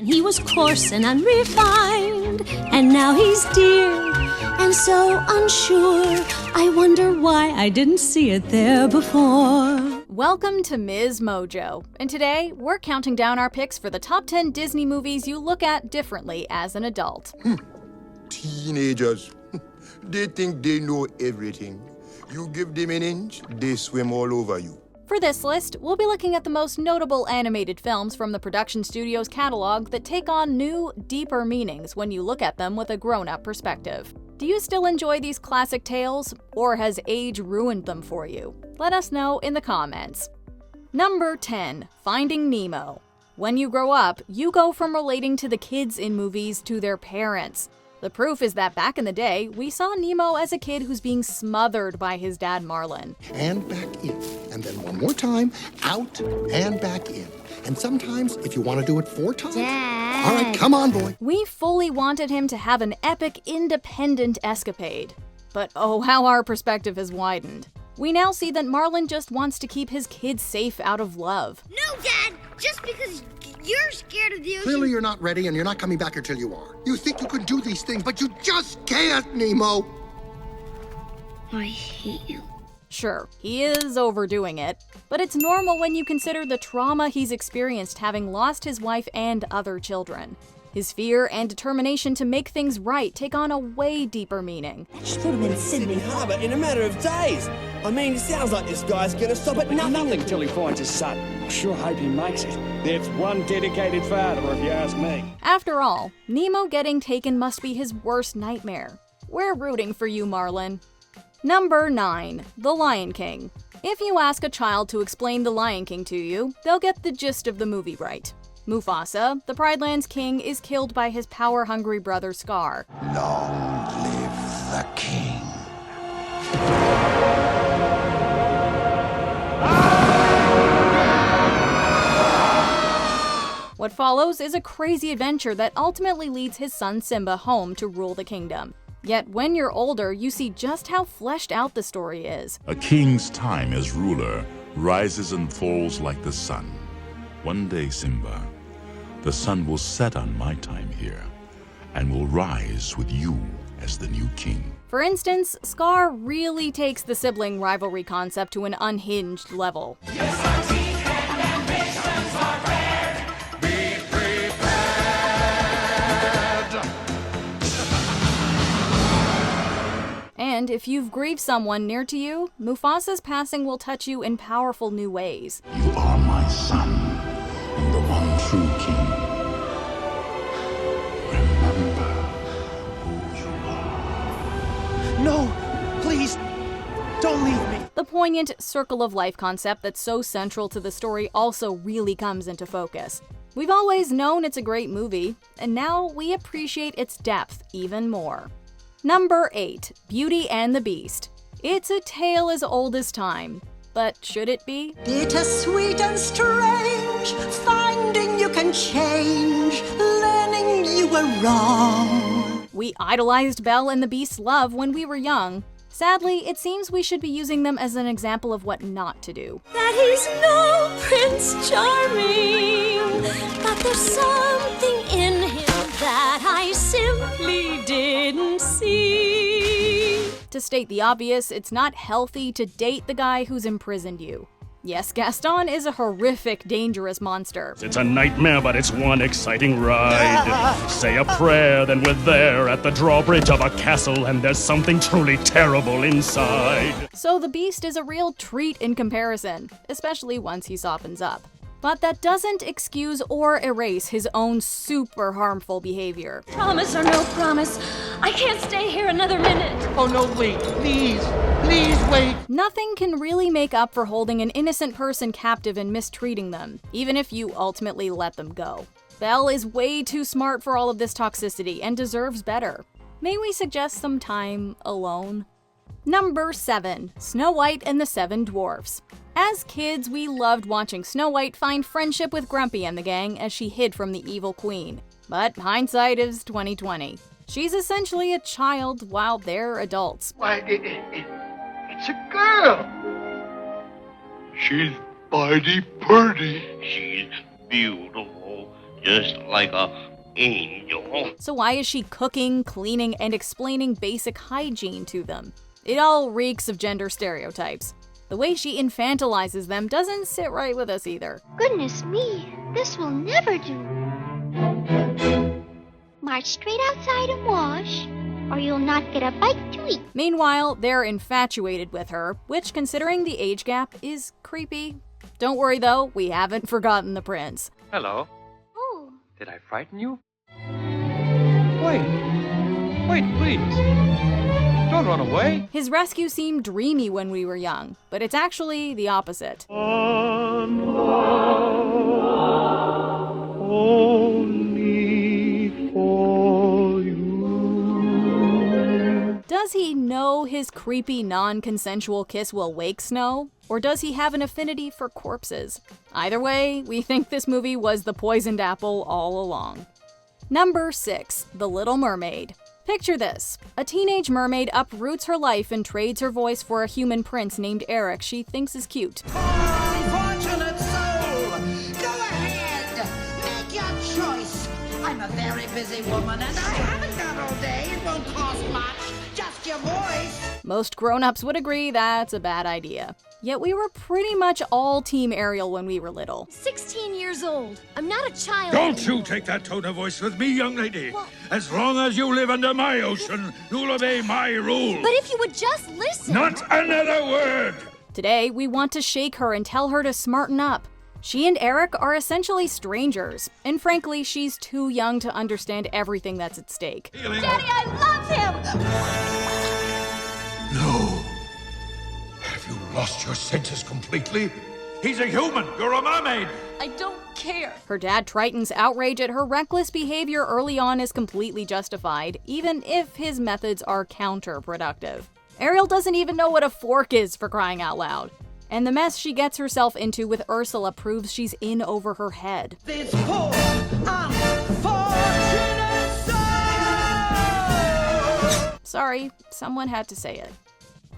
he was coarse and unrefined, and now he's dear and so unsure. I wonder why I didn't see it there before. Welcome to MsMojo, and today we're counting down our picks for the top 10 Disney movies you look at differently as an adult. Teenagers, they think they know everything. You give them an inch, they swim all over you. For this list, we'll be looking at the most notable animated films from the production studio's catalog that take on new, deeper meanings when you look at them with a grown-up perspective. Do you still enjoy these classic tales, or has age ruined them for you? Let us know in the comments. Number 10. Finding Nemo. When you grow up, you go from relating to the kids in movies to their parents. The proof is that back in the day, we saw Nemo as a kid who's being smothered by his dad Marlin. And back in, and then one more time, out and back in. And sometimes, if you want to do it 4 times... Dad. All right, come on, boy. We fully wanted him to have an epic, independent escapade. But oh, how our perspective has widened. We now see that Marlin just wants to keep his kids safe out of love. No, Dad! Just because you're scared of the ocean... Clearly you're not ready, and you're not coming back until you are. You think you can do these things, but you just can't, Nemo! I hate you. Sure, he is overdoing it, but it's normal when you consider the trauma he's experienced having lost his wife and other children. His fear and determination to make things right take on a way deeper meaning. Should have been Sydney Harbour in a matter of days. I mean, it sounds like this guy's gonna stop at nothing till he finds his son. I sure hope he makes it. That's one dedicated father, if you ask me. After all, Nemo getting taken must be his worst nightmare. We're rooting for you, Marlin. Number 9. The Lion King. If you ask a child to explain The Lion King to you, they'll get the gist of the movie right. Mufasa, the Pride Land's king, is killed by his power-hungry brother Scar. Long live the king. What follows is a crazy adventure that ultimately leads his son Simba home to rule the kingdom. Yet when you're older, you see just how fleshed out the story is. A king's time as ruler rises and falls like the sun. One day, Simba, the sun will set on my time here and will rise with you as the new king. For instance, Scar really takes the sibling rivalry concept to an unhinged level. Yes, our teeth and ambitions are red. Be prepared. And if you've grieved someone near to you, Mufasa's passing will touch you in powerful new ways. You are my son and the one true king. Remember who you are. No, please, don't leave me. The poignant circle of life concept that's so central to the story also really comes into focus. We've always known it's a great movie, and now we appreciate its depth even more. Number 8. Beauty and the Beast. It's a tale as old as time, but should it be? Bittersweet and strange, finding you can change, learning you were wrong. We idolized Belle and the Beast's love when we were young. Sadly, it seems we should be using them as an example of what not to do. That he's no Prince Charming, but there's something in him that I simply didn't see. To state the obvious, it's not healthy to date the guy who's imprisoned you. Yes, Gaston is a horrific, dangerous monster. It's a nightmare, but it's one exciting ride. Say a prayer, then we're there at the drawbridge of a castle, and there's something truly terrible inside. So the Beast is a real treat in comparison, especially once he softens up. But that doesn't excuse or erase his own super harmful behavior. Promise or no promise, I can't stay here another minute. Oh no, wait, please wait. Nothing can really make up for holding an innocent person captive and mistreating them, even if you ultimately let them go. Belle is way too smart for all of this toxicity and deserves better. May we suggest some time alone? Number 7. Snow White and the Seven Dwarfs. As kids, we loved watching Snow White find friendship with Grumpy and the gang as she hid from the evil queen. But hindsight is 2020. She's essentially a child while they're adults. Why, it's a girl. She's mighty pretty. She's beautiful. just like a angel. So why is she cooking, cleaning, and explaining basic hygiene to them? It all reeks of gender stereotypes. The way she infantilizes them doesn't sit right with us either. Goodness me, this will never do. March straight outside and wash, or you'll not get a bite to eat. Meanwhile, they're infatuated with her, which, considering the age gap, is creepy. Don't worry though, we haven't forgotten the prince. Hello. Oh. Did I frighten you? Wait, please. Don't run away. His rescue seemed dreamy when we were young, but it's actually the opposite. Only for you. Does he know his creepy non-consensual kiss will wake Snow? Or does he have an affinity for corpses? Either way, we think this movie was the poisoned apple all along. Number 6, The Little Mermaid. Picture this. A teenage mermaid uproots her life and trades her voice for a human prince named Eric she thinks is cute. Unfortunate soul! Go ahead! Make your choice! I'm a very busy woman and I haven't got all day. It won't cost much. Just your voice. Most grown-ups would agree that's a bad idea. Yet we were pretty much all Team Ariel when we were little. 16 years old. I'm not a child. Don't you take that tone of voice with me, young lady. As long as you live under my ocean, you'll obey my rules. But if you would just listen. Not another word! Today, we want to shake her and tell her to smarten up. She and Eric are essentially strangers, and frankly, she's too young to understand everything that's at stake. Daddy, I love him! No. Have you lost your senses completely? He's a human. You're a mermaid. I don't care. Her dad Triton's outrage at her reckless behavior early on is completely justified, even if his methods are counterproductive. Ariel doesn't even know what a fork is, for crying out loud. And the mess she gets herself into with Ursula proves she's in over her head. This poor, unfortunate soul! Sorry, someone had to say it.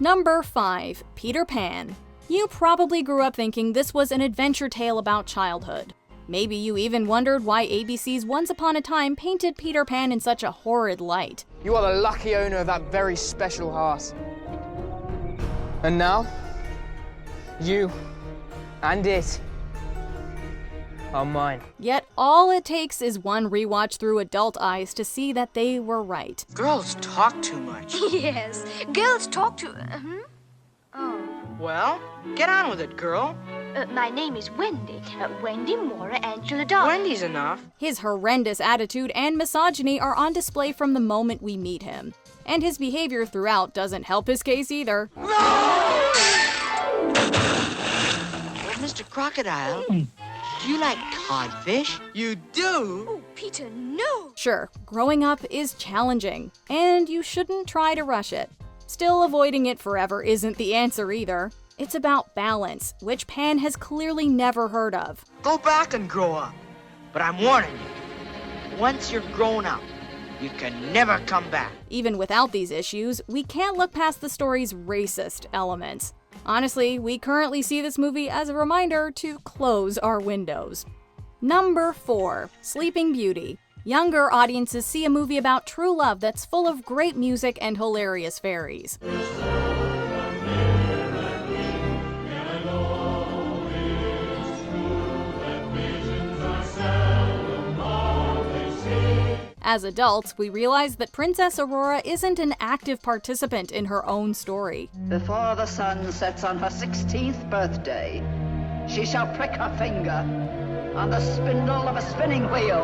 Number 5, Peter Pan. You probably grew up thinking this was an adventure tale about childhood. Maybe you even wondered why ABC's Once Upon a Time painted Peter Pan in such a horrid light. You are the lucky owner of that very special heart. And now, you and it are mine. Yet all it takes is one rewatch through adult eyes to see that they were right. Girls talk too much. Yes, girls talk to... Oh. Well, get on with it, girl. My name is Wendy. Wendy Mora Angela Dodd. Wendy's enough. His horrendous attitude and misogyny are on display from the moment we meet him. And his behavior throughout doesn't help his case either. Well, Mr. Crocodile, do you like codfish? You do? Oh, Peter, no! Sure, growing up is challenging, and you shouldn't try to rush it. Still, avoiding it forever isn't the answer either. It's about balance, which Pan has clearly never heard of. Go back and grow up. But I'm warning you, once you're grown up, you can never come back. Even without these issues, we can't look past the story's racist elements. Honestly, we currently see this movie as a reminder to close our windows. Number 4, Sleeping Beauty. Younger audiences see a movie about true love that's full of great music and hilarious fairies. As adults, we realize that Princess Aurora isn't an active participant in her own story. Before the sun sets on her 16th birthday, she shall prick her finger on the spindle of a spinning wheel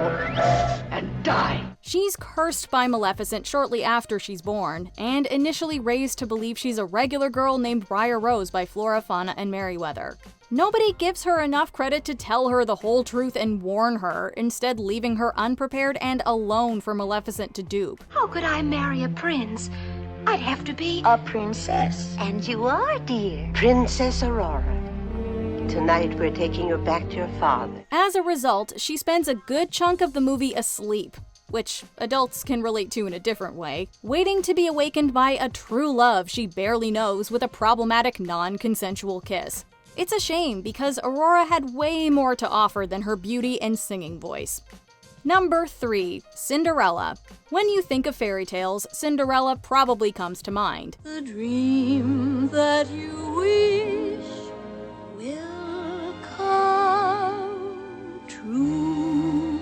and die. She's cursed by Maleficent shortly after she's born, and initially raised to believe she's a regular girl named Briar Rose by Flora, Fauna, and Merryweather. Nobody gives her enough credit to tell her the whole truth and warn her, instead leaving her unprepared and alone for Maleficent to dupe. How could I marry a prince? I'd have to be a princess. And you are, dear. Princess Aurora. Tonight we're taking you back to your father. As a result, she spends a good chunk of the movie asleep, which adults can relate to in a different way, waiting to be awakened by a true love she barely knows with a problematic non-consensual kiss. It's a shame because Aurora had way more to offer than her beauty and singing voice. Number 3. Cinderella. When you think of fairy tales, Cinderella probably comes to mind. The dream that you wish will come true.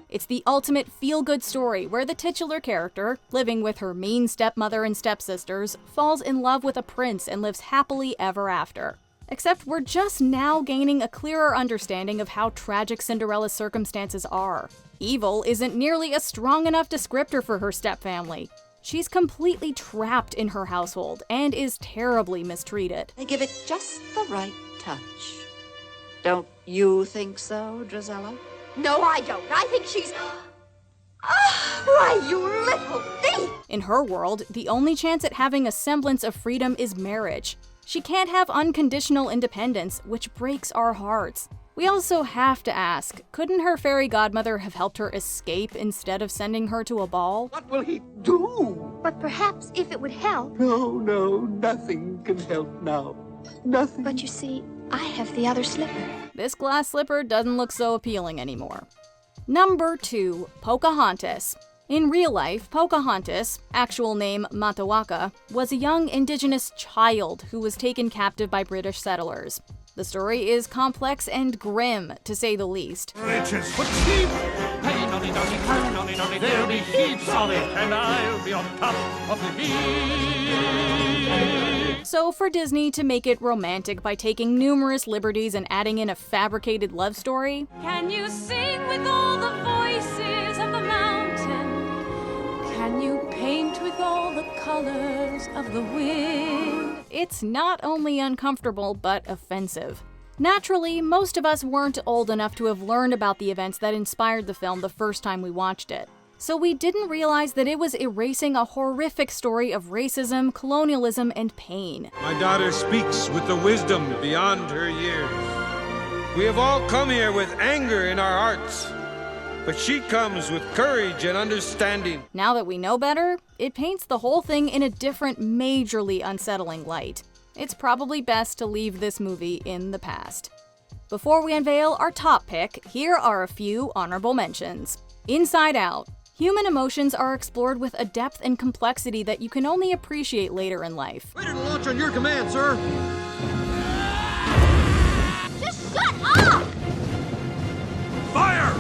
It's the ultimate feel-good story where the titular character, living with her mean stepmother and stepsisters, falls in love with a prince and lives happily ever after. Except we're just now gaining a clearer understanding of how tragic Cinderella's circumstances are. Evil isn't nearly a strong enough descriptor for her stepfamily. She's completely trapped in her household and is terribly mistreated. They give it just the right touch. Don't you think so, Drizella? No, I don't. I think she's... Why, you little thief! In her world, the only chance at having a semblance of freedom is marriage. She can't have unconditional independence, which breaks our hearts. We also have to ask, couldn't her fairy godmother have helped her escape instead of sending her to a ball? What will he do? But perhaps if it would help... No, nothing can help now. Nothing. But you see, I have the other slipper. This glass slipper doesn't look so appealing anymore. Number 2. Pocahontas. In real life, Pocahontas, actual name Matawaka, was a young indigenous child who was taken captive by British settlers. The story is complex and grim, to say the least. Riches for cheap! Hey, nonny, nonny, nonny, nonny, there'll be heaps of it, and I'll be on top of the heap. So for Disney to make it romantic by taking numerous liberties and adding in a fabricated love story... Can you sing with all the voices of the mountain? Can you paint with all the colors of the wind? It's not only uncomfortable, but offensive. Naturally, most of us weren't old enough to have learned about the events that inspired the film the first time we watched it. So we didn't realize that it was erasing a horrific story of racism, colonialism, and pain. My daughter speaks with the wisdom beyond her years. We have all come here with anger in our hearts, but she comes with courage and understanding. Now that we know better, it paints the whole thing in a different, majorly unsettling light. It's probably best to leave this movie in the past. Before we unveil our top pick, here are a few honorable mentions. Inside Out. Human emotions are explored with a depth and complexity that you can only appreciate later in life. Ready to launch on your command, sir. Just shut up! Fire!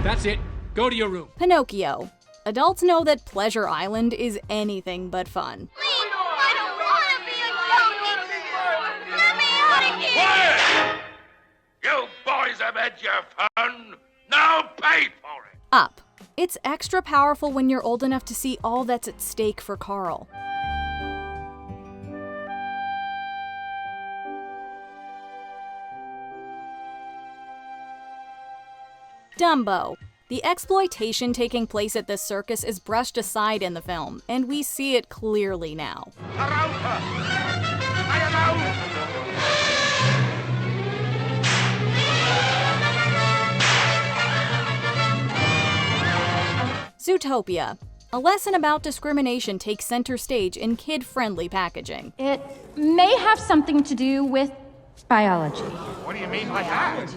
That's it. Go to your room. Pinocchio. Adults know that Pleasure Island is anything but fun. Please, I don't want to be a donkey! Let me out of here! You boys have had your fun. Now pay for it. Up. It's extra powerful when you're old enough to see all that's at stake for Carl. Dumbo. The exploitation taking place at this circus is brushed aside in the film, and we see it clearly now. Zootopia. A lesson about discrimination takes center stage in kid-friendly packaging. It may have something to do with biology. What do you mean by that?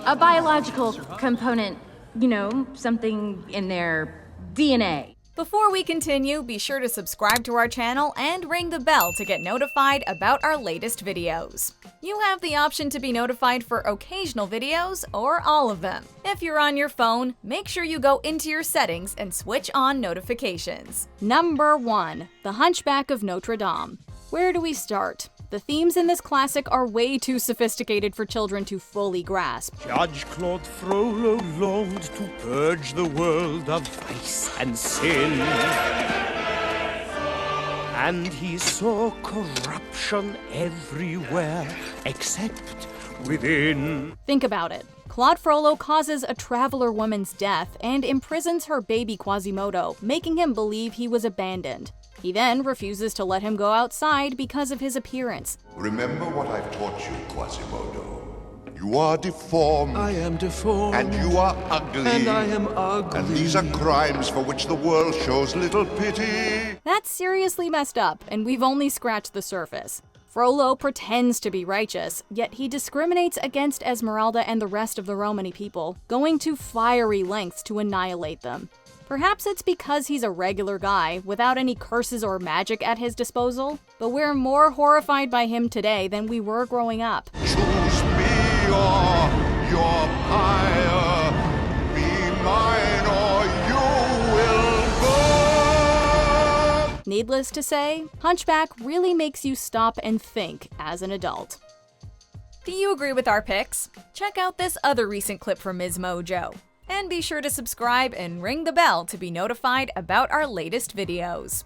A biological component, you know, something in their DNA. Before we continue, be sure to subscribe to our channel and ring the bell to get notified about our latest videos. You have the option to be notified for occasional videos or all of them. If you're on your phone, make sure you go into your settings and switch on notifications. Number 1. The Hunchback of Notre Dame. Where do we start? The themes in this classic are way too sophisticated for children to fully grasp. Judge Claude Frollo longed to purge the world of vice and sin, and he saw corruption everywhere except within. Think about it. Claude Frollo causes a traveler woman's death and imprisons her baby Quasimodo, making him believe he was abandoned. He then refuses to let him go outside because of his appearance. Remember what I've taught you, Quasimodo. You are deformed. I am deformed. And you are ugly. And I am ugly. And these are crimes for which the world shows little pity. That's seriously messed up, and we've only scratched the surface. Frollo pretends to be righteous, yet he discriminates against Esmeralda and the rest of the Romany people, going to fiery lengths to annihilate them. Perhaps it's because he's a regular guy, without any curses or magic at his disposal, but we're more horrified by him today than we were growing up. Choose me or your pyre. Be mine or you will burn. Needless to say, Hunchback really makes you stop and think as an adult. Do you agree with our picks? Check out this other recent clip from MsMojo. And be sure to subscribe and ring the bell to be notified about our latest videos.